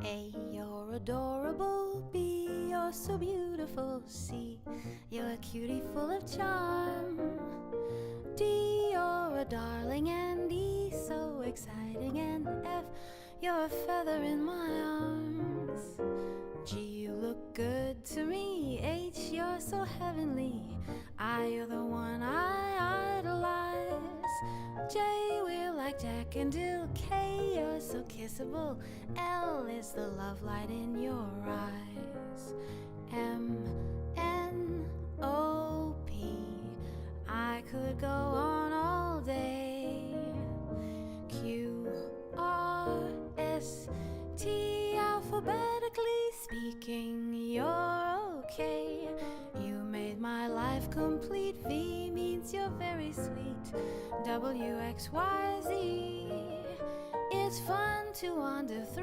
A, you're adorable. B, you're so beautiful. C, you're a cutie full of charm. D, you're a darling. And E, so exciting. And F, you're a feather in my arms. G, you look good to me. H, you're so heavenly. I, you're the one I idolize. J, we're like Jack and Jill. K, you're so kissable. L is the love light in your eyes. M, N, O, P, I could go on all day. Q, R, S, T, alphabetically speaking, you're okay. You made my life complete. V means you're very sweet. W, X, Y, Z, it's fun to wander through